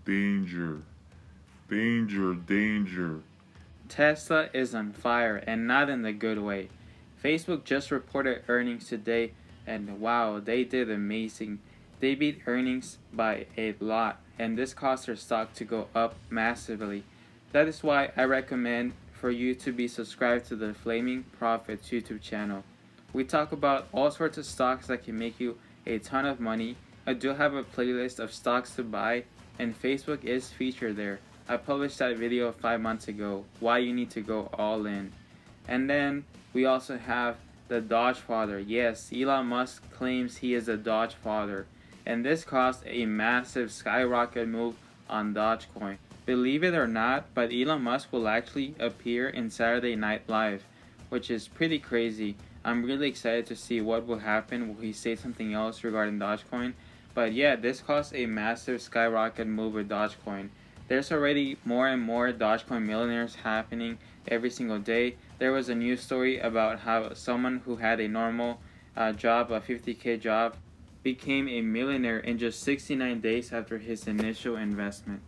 Danger, danger, danger. Tesla is on fire and not in the good way. Facebook just reported earnings today and wow, they did amazing. They beat earnings by a lot and this caused their stock to go up massively. That is why I recommend for you to be subscribed to the Flaming Profits YouTube channel. We talk about all sorts of stocks that can make you a ton of money. I do have a playlist of stocks to buy and Facebook is featured there. I published that video 5 months ago, why you need to go all in. And then we also have the Dodge Father. Yes, Elon Musk claims he is a Dodge Father. And this caused a massive skyrocket move on Dogecoin. Believe it or not, but Elon Musk will actually appear in Saturday Night Live, which is pretty crazy. I'm really excited to see what will happen. Will he say something else regarding Dogecoin? But yeah, this caused a massive skyrocket move with Dogecoin. There's already more and more Dogecoin millionaires happening every single day. There was a news story about how someone who had a normal job, a 50K job, became a millionaire in just 69 days after his initial investment.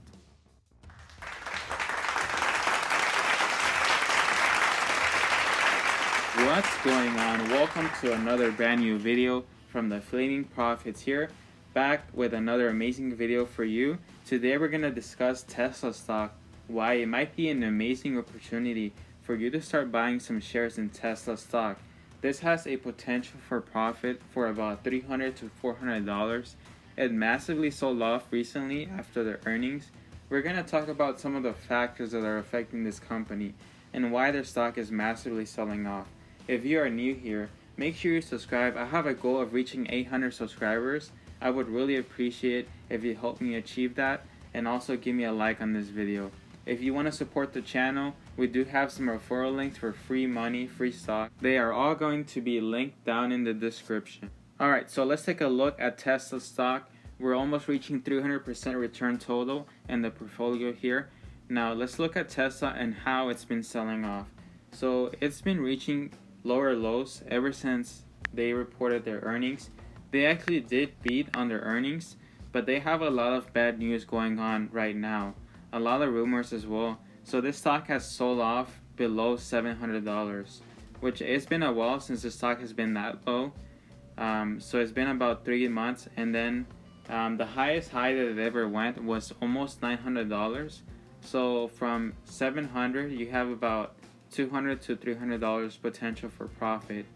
What's going on? Welcome to another brand new video from the Flaming Profits here, back with another amazing video for you. Today we're going to discuss Tesla stock, why it might be an amazing opportunity for you to start buying some shares in Tesla stock. This has a potential for profit for about $300 to $400. It massively sold off recently after the earnings. We're going to talk about some of the factors that are affecting this company and why their stock is massively selling off. If you are new here, make sure you subscribe. I have a goal of reaching 800 subscribers. I would really appreciate if you help me achieve that, and also give me a like on this video. If you want to support the channel, we do have some referral links for free money, free stock. They are all going to be linked down in the description. Alright, so let's take a look at Tesla stock. We're almost reaching 300% return total in the portfolio here. Now let's look at Tesla and how it's been selling off. So it's been reaching lower lows ever since they reported their earnings. They actually did beat on their earnings, but they have a lot of bad news going on right now. A lot of rumors as well. So this stock has sold off below $700, which it's been a while since the stock has been that low. So it's been about 3 months, and then the highest high that it ever went was almost $900. So from 700, you have about $200 to $300 potential for profit.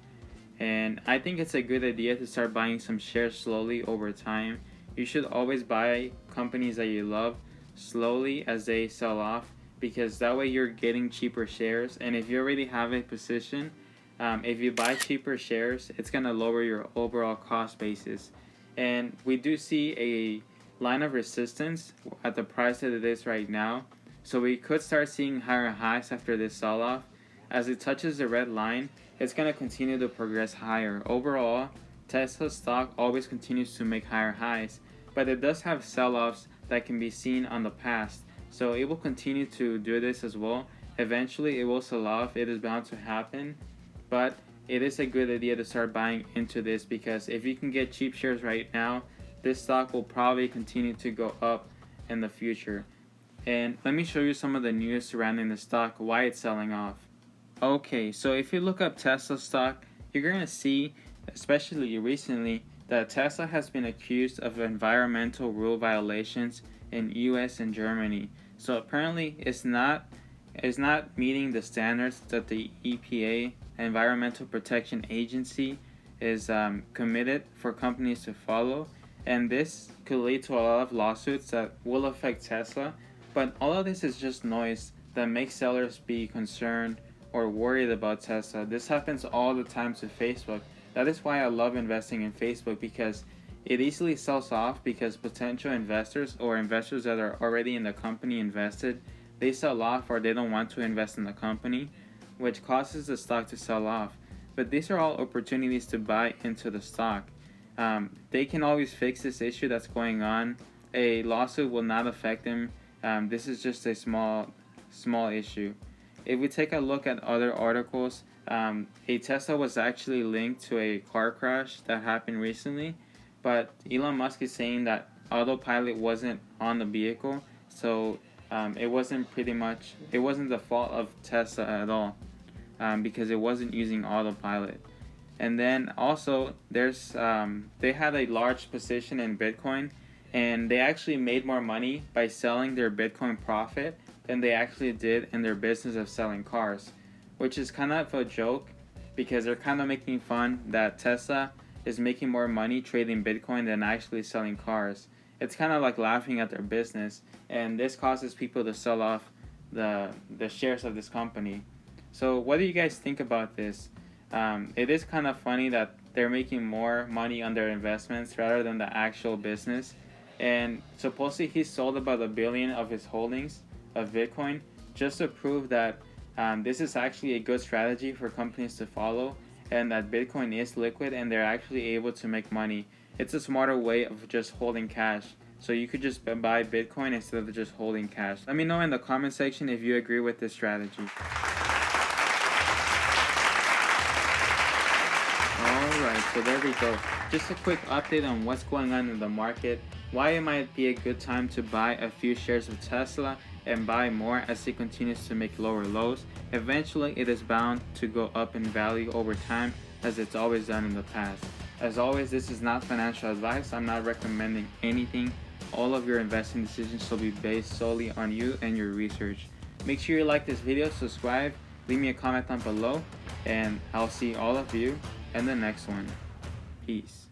And I think it's a good idea to start buying some shares slowly over time. You should always buy companies that you love slowly as they sell off, because that way you're getting cheaper shares. And if you already have a position, if you buy cheaper shares, it's going to lower your overall cost basis. And we do see a line of resistance at the price that it is right now. So we could start seeing higher highs after this sell-off. As it touches the red line, it's going to continue to progress higher. Overall, Tesla stock always continues to make higher highs, but it does have sell-offs that can be seen on the past. So it will continue to do this as well. Eventually it will sell off. It is bound to happen, but it is a good idea to start buying into this, because if you can get cheap shares right now, this stock will probably continue to go up in the future. And let me show you some of the news surrounding the stock, why it's selling off. Okay, so if you look up Tesla stock, you're going to see, especially recently, that Tesla has been accused of environmental rule violations in US and Germany. So apparently it's not meeting the standards that the EPA, Environmental Protection Agency, is committed for companies to follow. And this could lead to a lot of lawsuits that will affect Tesla. But all of this is just noise that makes sellers be concerned or worried about Tesla. This happens all the time to Facebook. That is why I love investing in Facebook, because it easily sells off because potential investors or investors that are already in the company invested, they sell off or they don't want to invest in the company, which causes the stock to sell off. But these are all opportunities to buy into the stock. They can always fix this issue that's going on. A lawsuit will not affect them. This is just a small issue. If we take a look at other articles, a Tesla was actually linked to a car crash that happened recently, but Elon Musk is saying that autopilot wasn't on the vehicle, so it wasn't the fault of Tesla at all, because it wasn't using autopilot. And then also there's they had a large position in Bitcoin, and they actually made more money by selling their Bitcoin profit than they actually did in their business of selling cars, which is kind of a joke because they're kind of making fun that Tesla is making more money trading Bitcoin than actually selling cars. It's kind of like laughing at their business, and this causes people to sell off the shares of this company. So what do you guys think about this? It is kind of funny that they're making more money on their investments rather than the actual business. And supposedly he sold about $1 billion of his holdings of Bitcoin just to prove that this is actually a good strategy for companies to follow, and that Bitcoin is liquid and they're actually able to make money. It's a smarter way of just holding cash. So you could just buy Bitcoin instead of just holding cash. Let me know in the comment section if you agree with this strategy. Alright, so there we go. Just a quick update on what's going on in the market, why it might be a good time to buy a few shares of Tesla and buy more as it continues to make lower lows. Eventually it is bound to go up in value over time, as it's always done in the past. As always, this is not financial advice. I'm not recommending anything. All of your investing decisions will be based solely on you and your research. Make sure you like this video, subscribe, leave me a comment down below, and I'll see all of you in the next one. Peace.